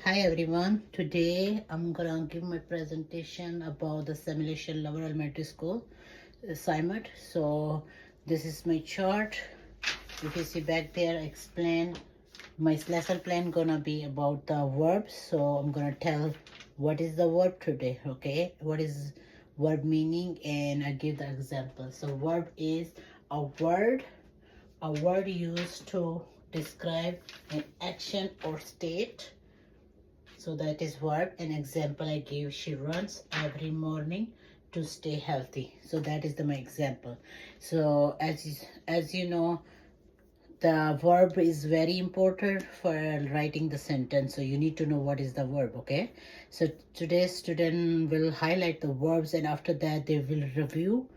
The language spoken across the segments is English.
Hi everyone. Today I'm gonna give my presentation about the simulation Lower Elementary School assignment. So this is my chart. If you see back there, I explain my lesson plan gonna be about the verbs. So I'm gonna tell what is the verb today. Okay, what is verb meaning, and I give the example. So verb is a word, a word used to describe an action or state. So that is what an example I gave. She runs every morning to stay healthy. So that is my example. So as you know, the verb is very important for writing the sentence. So you need to know what is the verb. Okay. So today's student will highlight the verbs, and after that they will review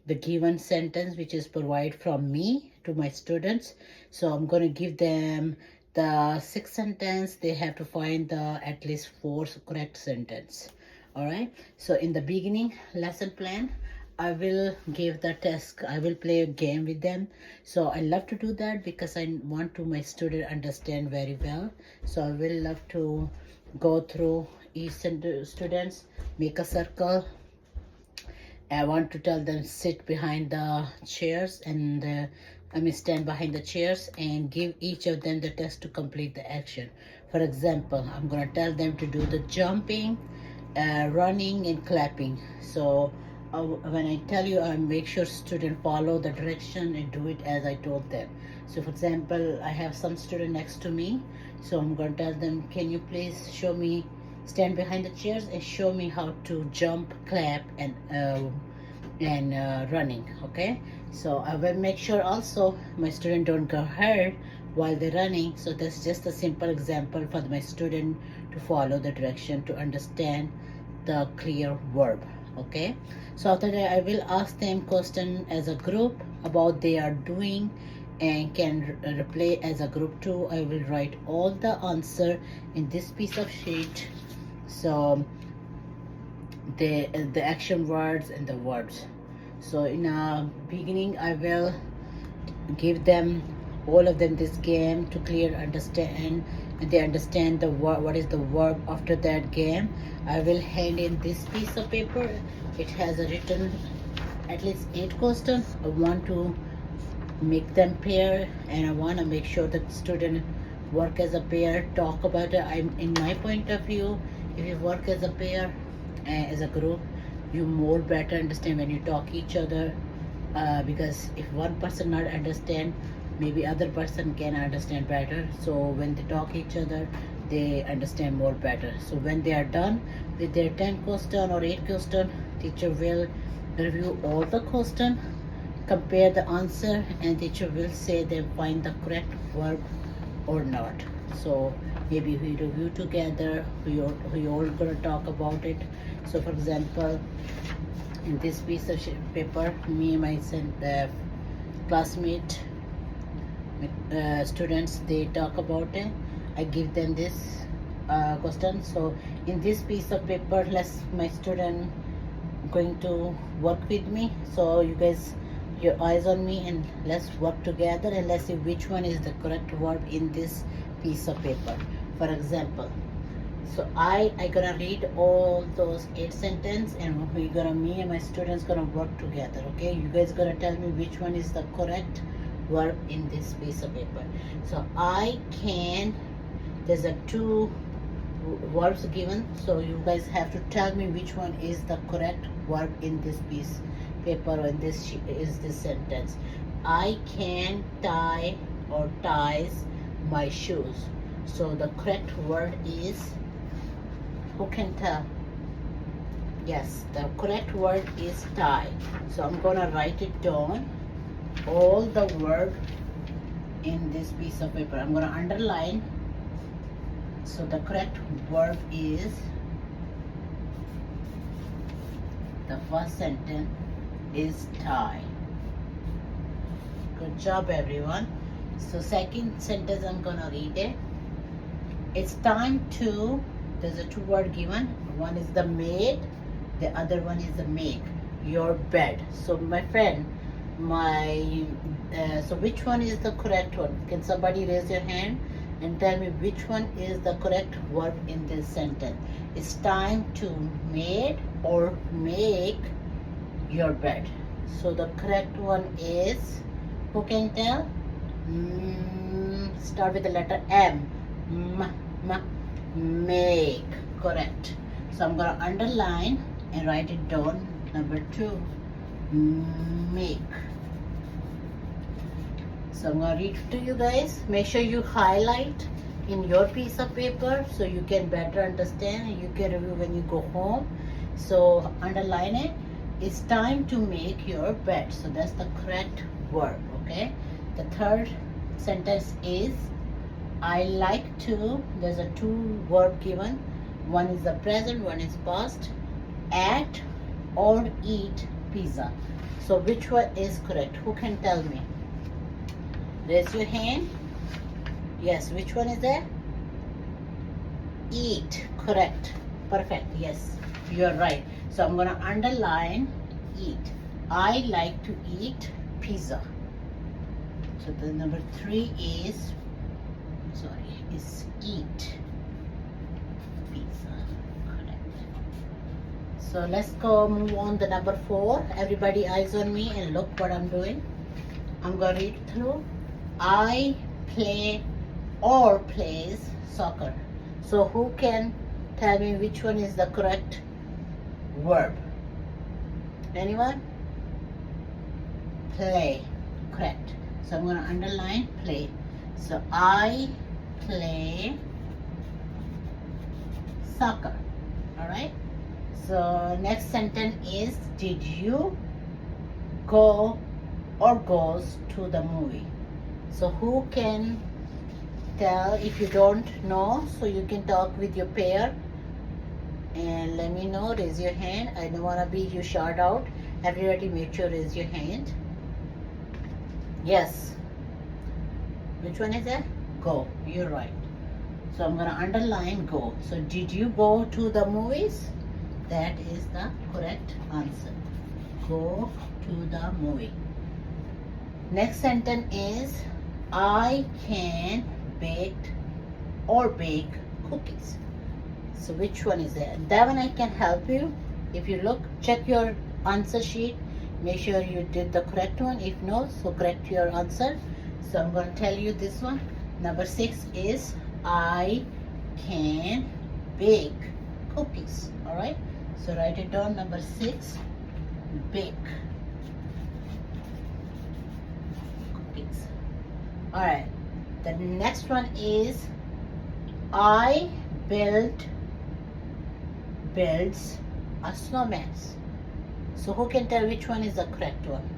the given sentence which is provided from me to my students. So I'm going to give them the 6 sentence. They have to find the at least 4 correct sentence. All right, so in the beginning lesson plan, I will give the task. I will play a game with them. So I love to do that because I want to my student understand very well. So I will love to go through each students, make a circle. I want to tell them sit behind the chairs and stand behind the chairs and give each of them the task to complete the action. For example, I'm gonna tell them to do the jumping, running, and clapping. So when I tell you, I make sure student follow the direction and do it as I told them. So for example, I have some student next to me, so I'm gonna tell them, can you please show me, stand behind the chairs and show me how to jump, clap, and running. Okay, so I will make sure also my student don't get hurt while they're running. So that's just a simple example for my student to follow the direction to understand the clear verb. Okay, so after that I will ask them question as a group about they are doing, and can replay as a group too. I will write all the answer in this piece of sheet. So the action words and the words. So in a beginning I will give them all of them this game to clear understand, and they understand the what is the verb. After that game, I will hand in this piece of paper. It has a written at least 8 questions. I want to make them pair, and I want to make sure that student work as a pair, talk about it. I'm in my point of view, if you work as a pair, as a group, you more better understand when you talk each other, because if one person not understand, maybe other person can understand better. So when they talk each other, they understand more better. So when they are done with their 10 question or 8 question, teacher will review all the question, compare the answer, and teacher will say they find the correct verb or not. So maybe we review together, we all gonna talk about it. So for example, in this piece of paper, me and my classmate, students, they talk about it. I give them this question. So in this piece of paper, let's my student going to work with me. So you guys, your eyes on me, and let's work together and let's see which one is the correct verb in this piece of paper. For example, so I gonna read all those 8 sentence, and me and my students gonna work together. Okay, you guys gonna tell me which one is the correct verb in this piece of paper. So I can, there's a 2 verbs given, so you guys have to tell me which one is the correct verb in this piece paper, or in this is this sentence. I can tie or ties my shoes. So the correct word is, who can tell? Yes, the correct word is tie. So I'm gonna write it down, all the word in this piece of paper. I'm gonna underline. So the correct verb is, the first sentence is tie. Good job everyone. So second sentence I'm gonna read it. It's time to, there's a 2 word given. One is the maid, the other one is the make your bed. So my friend, so which one is the correct one? Can somebody raise your hand and tell me which one is the correct verb in this sentence. It's time to made or make your bed. So the correct one is, who can tell? Start with the letter M. Make. Correct. So I'm gonna underline and write it down. Number 2, make. So I'm gonna read to you guys. Make sure you highlight in your piece of paper so you can better understand and you can review when you go home. So underline it. It's time to make your bed. So that's the correct verb. Okay. The third sentence is, I like to. There's a 2 verb given. One is the present, one is past. At or eat pizza. So which one is correct? Who can tell me? Raise your hand. Yes, which one is that? Eat. Correct. Perfect. Yes, you are right. So I'm gonna underline eat. I like to eat pizza. So the number 3 is, is eat pizza. Correct. So let's go move on to number 4. Everybody eyes on me and look what I'm doing. I'm gonna read through. I play or plays soccer. So who can tell me which one is the correct verb? Anyone? Play. Correct. So I'm going to underline play. So I play soccer. Alright? So next sentence is, did you go or goes to the movie? So who can tell? If you don't know, so you can talk with your pair and let me know. Raise your hand. I don't want to be you shout out. Everybody make sure raise your hand. Yes. Which one is that? Go. You're right. So I'm going to underline go. So did you go to the movies? That is the correct answer. Go to the movie. Next sentence is, I can bake or bake cookies. So which one is that? That one I can help you. If you look, check your answer sheet. Make sure you did the correct one. If no, so correct your answer. So I'm going to tell you this one. Number 6 is, I can bake cookies. Alright. So write it down. Number 6, bake cookies. Alright. The next one is, I builds a snowman. So who can tell which one is the correct one?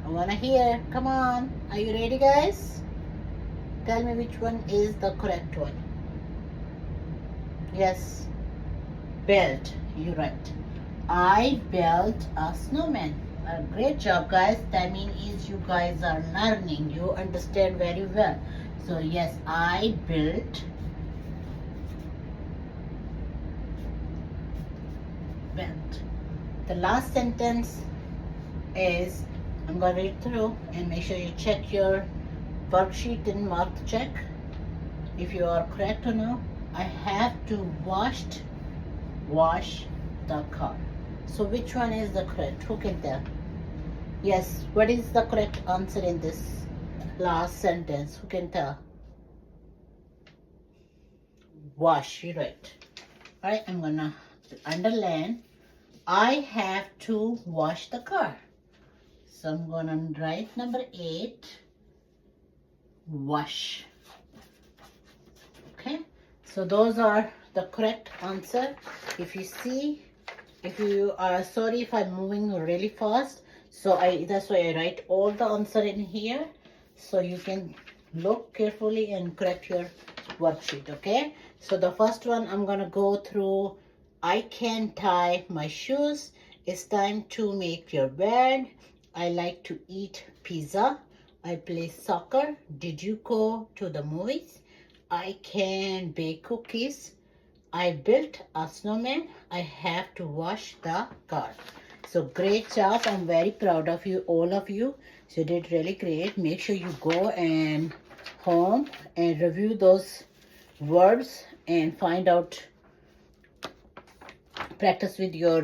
I want to hear. Come on. Are you ready, guys? Tell me which one is the correct one. Yes. Built. You're right. I built a snowman. Great job, guys. That means you guys are learning. You understand very well. So yes, I built the last sentence is, I'm going to read through and make sure you check your worksheet and mark check if you are correct or no. I have to wash the car. So which one is the correct? Who can tell? Yes, what is the correct answer in this last sentence? Who can tell? Wash. You're right. Alright, I'm gonna underline, I have to wash the car. So I'm gonna write number 8, wash. Okay, so those are the correct answer. If you see, if you are, sorry if I'm moving really fast, so that's why I write all the answer in here so you can look carefully and correct your worksheet. Okay, so the first one I'm gonna go through. I can tie my shoes. It's time to make your bed. I like to eat pizza. I play soccer. Did you go to the movies? I can bake cookies. I built a snowman. I have to wash the car. So great job. I'm very proud of you, all of you. So you did really great. Make sure you go and home and review those words and find out, practice with your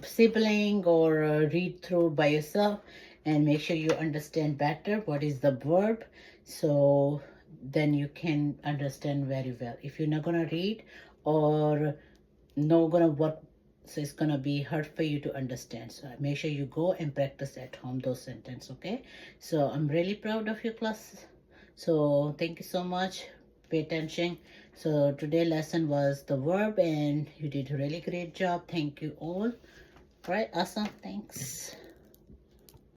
sibling or read through by yourself and make sure you understand better what is the verb, so then you can understand very well. If you're not gonna read or not gonna work, so it's gonna be hard for you to understand. So make sure you go and practice at home those sentences. Okay, so I'm really proud of your class, so thank you so much. Pay attention. So today's lesson was the verb and you did a really great job. Thank you all. All right, awesome. Thanks.